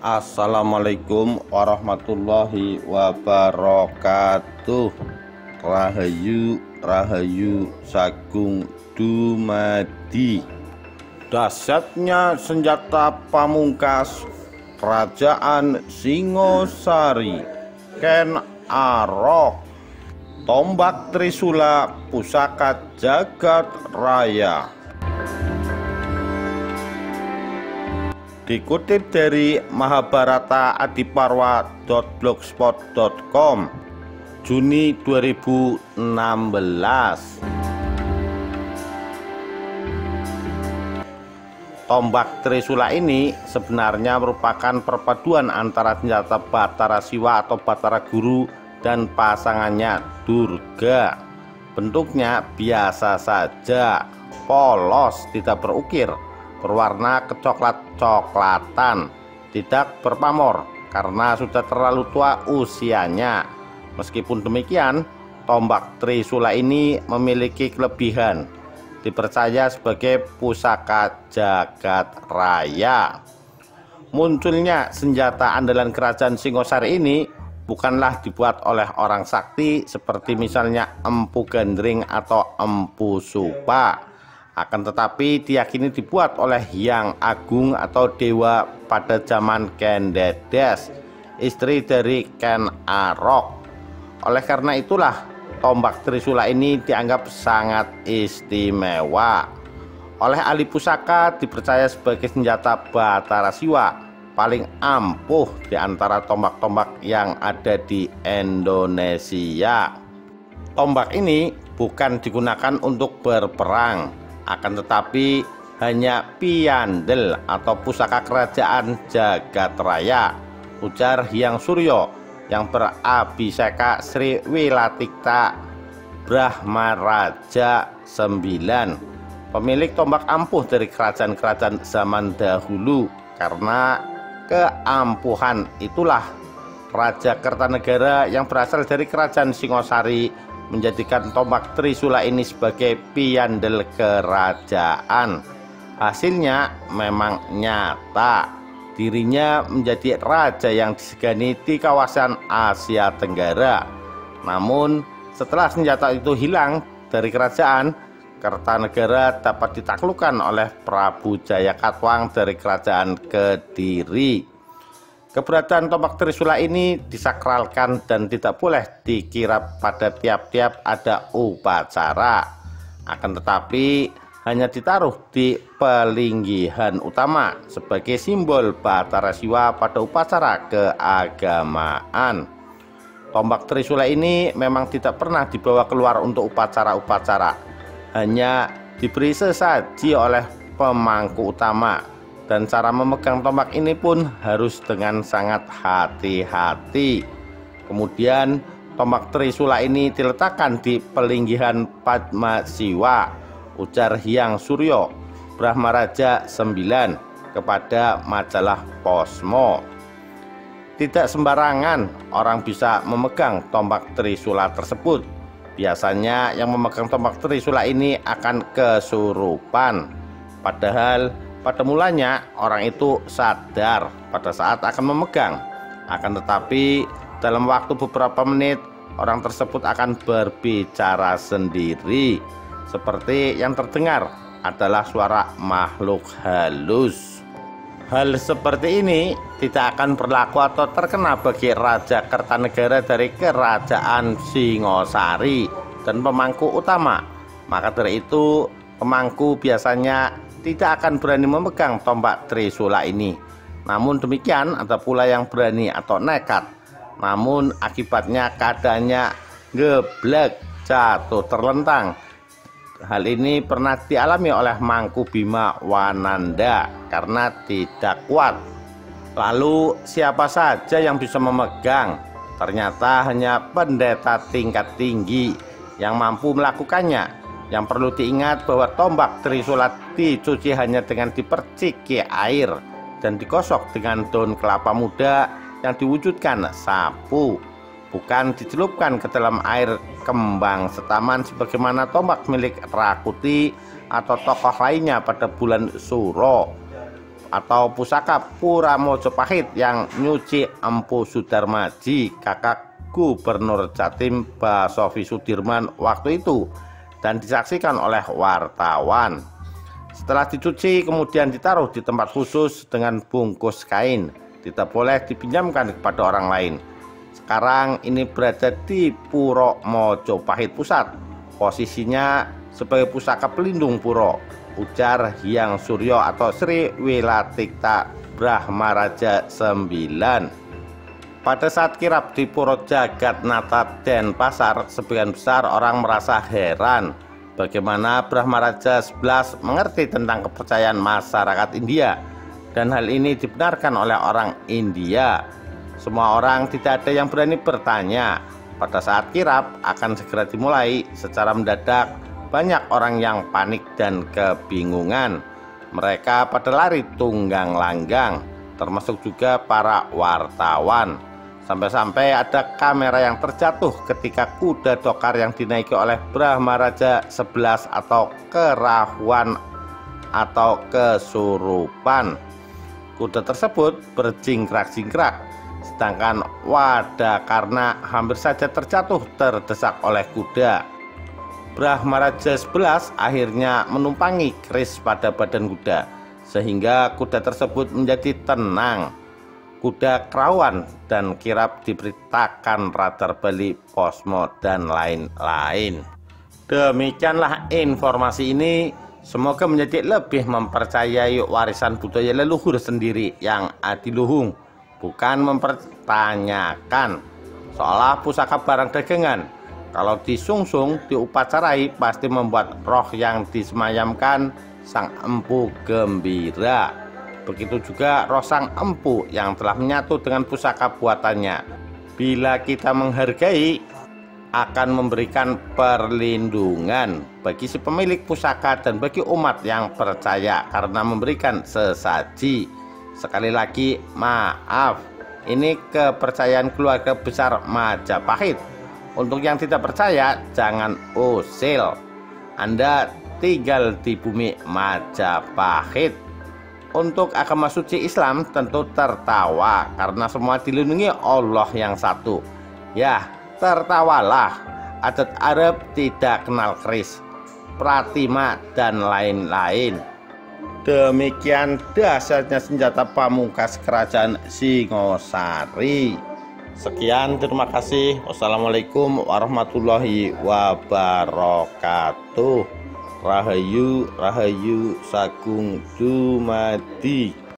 Assalamualaikum warahmatullahi wabarakatuh. Rahayu Rahayu Sagung Dumadi. Dahsyatnya senjata pamungkas Kerajaan Singosari, Ken Arok, tombak Trisula pusaka jagat raya. Dikutip dari Mahabharata Adiparwa.blogspot.com, Juni 2016. Tombak Trisula ini sebenarnya merupakan perpaduan antara senjata Batara Siwa atau Batara Guru dan pasangannya Durga. Bentuknya biasa saja, polos, tidak berukir, berwarna kecoklat-coklatan, tidak berpamor karena sudah terlalu tua usianya. Meskipun demikian, tombak Trisula ini memiliki kelebihan, dipercaya sebagai pusaka jagat raya. Munculnya senjata andalan kerajaan Singosari ini bukanlah dibuat oleh orang sakti seperti misalnya Empu Gandring atau Empu Supa, akan tetapi diyakini dibuat oleh Hyang Agung atau dewa pada zaman Ken Dedes, istri dari Ken Arok. Oleh karena itulah tombak Trisula ini dianggap sangat istimewa. Oleh ahli pusaka dipercaya sebagai senjata Batara Siwa paling ampuh di antara tombak-tombak yang ada di Indonesia. Tombak ini bukan digunakan untuk berperang, akan tetapi hanya piandel atau pusaka kerajaan jagat raya, ujar Hyang Suryo yang berabiseka Sri Wilatikta Brahmaraja 9, pemilik tombak ampuh dari kerajaan-kerajaan zaman dahulu. Karena keampuhan itulah Raja Kertanegara yang berasal dari kerajaan Singosari menjadikan tombak Trisula ini sebagai piandel kerajaan. Hasilnya memang nyata, dirinya menjadi raja yang disegani di kawasan Asia Tenggara. Namun setelah senjata itu hilang dari kerajaan, Kertanegara dapat ditaklukkan oleh Prabu Jayakatwang dari kerajaan Kediri. Keberadaan tombak Trisula ini disakralkan dan tidak boleh dikirap pada tiap-tiap ada upacara. Akan tetapi hanya ditaruh di pelinggihan utama sebagai simbol Batara Siwa pada upacara keagamaan. Tombak Trisula ini memang tidak pernah dibawa keluar untuk upacara-upacara, hanya diberi sesaji oleh pemangku utama, dan cara memegang tombak ini pun harus dengan sangat hati-hati. Kemudian tombak Trisula ini diletakkan di pelinggihan Padma Siwa, ujar Hyang Suryo Brahmaraja 9 kepada majalah Posmo. Tidak sembarangan orang bisa memegang tombak Trisula tersebut. Biasanya yang memegang tombak Trisula ini akan kesurupan, padahal pada mulanya orang itu sadar pada saat akan memegang. Akan tetapi dalam waktu beberapa menit orang tersebut akan berbicara sendiri. Seperti yang terdengar adalah suara makhluk halus. Hal seperti ini tidak akan berlaku atau terkena bagi Raja Kertanegara dari kerajaan Singosari dan pemangku utama. Maka dari itu pemangku biasanya tidak akan berani memegang tombak Trisula ini. Namun demikian ada pula yang berani atau nekat, namun akibatnya keadaannya geblek, jatuh terlentang. Hal ini pernah dialami oleh Mangku Bima Wananda karena tidak kuat. Lalu siapa saja yang bisa memegang? Ternyata hanya pendeta tingkat tinggi yang mampu melakukannya. Yang perlu diingat bahwa tombak Trisula dicuci hanya dengan diperciki air dan digosok dengan daun kelapa muda yang diwujudkan sapu, bukan dicelupkan ke dalam air kembang setaman sebagaimana tombak milik Rakuti atau tokoh lainnya pada bulan Suro. atau pusaka Pura Mojopahit yang nyuci Empu Sudarmaji, kakak Gubernur Jatim Basofi Sudirman waktu itu, dan disaksikan oleh wartawan. Setelah dicuci kemudian ditaruh di tempat khusus dengan bungkus kain, tidak boleh dipinjamkan kepada orang lain. Sekarang ini berada di Puro Mojopahit Pusat. Posisinya sebagai pusaka pelindung puro, ujar Hyang Suryo atau Sri Wilatikta Brahmaraja 9. Pada saat kirap di Puro Jagatnata Denpasar, sebagian besar orang merasa heran bagaimana Brahmaraja 11 mengerti tentang kepercayaan masyarakat India, dan hal ini dibenarkan oleh orang India. Semua orang, tidak ada yang berani bertanya. Pada saat kirap akan segera dimulai, secara mendadak banyak orang yang panik dan kebingungan. Mereka pada lari tunggang langgang, termasuk juga para wartawan. Sampai-sampai ada kamera yang terjatuh ketika kuda dokar yang dinaiki oleh Brahmaraja 11 atau kerahuan atau kesurupan. Kuda tersebut berjingkrak-jingkrak, sedangkan Wadakarna hampir saja terjatuh terdesak oleh kuda. Brahmaraja 11 akhirnya menumpangi keris pada badan kuda, sehingga kuda tersebut menjadi tenang. Kuda kerawan dan kirap diberitakan radar Bali, Posmo, dan lain-lain. Demikianlah informasi ini. Semoga menjadi lebih mempercayai warisan budaya leluhur sendiri yang adiluhung, bukan mempertanyakan seolah pusaka barang dagangan. Kalau disungsung, diupacarai, pasti membuat roh yang disemayamkan sang empu gembira. Begitu juga roh sang empu yang telah menyatu dengan pusaka buatannya. Bila kita menghargai, akan memberikan perlindungan bagi si pemilik pusaka dan bagi umat yang percaya karena memberikan sesaji. Sekali lagi, maaf, ini kepercayaan keluarga besar Majapahit. Untuk yang tidak percaya, jangan usil. Anda tinggal di bumi Majapahit. Untuk agama suci Islam tentu tertawa karena semua dilindungi Allah yang satu. Ya, tertawalah. Adat Arab tidak kenal keris, pratima, dan lain-lain. Demikian dahsyatnya senjata pamungkas kerajaan Singosari. Sekian, terima kasih. Wassalamualaikum warahmatullahi wabarakatuh. Rahayu, Rahayu, Sagung Dumadi.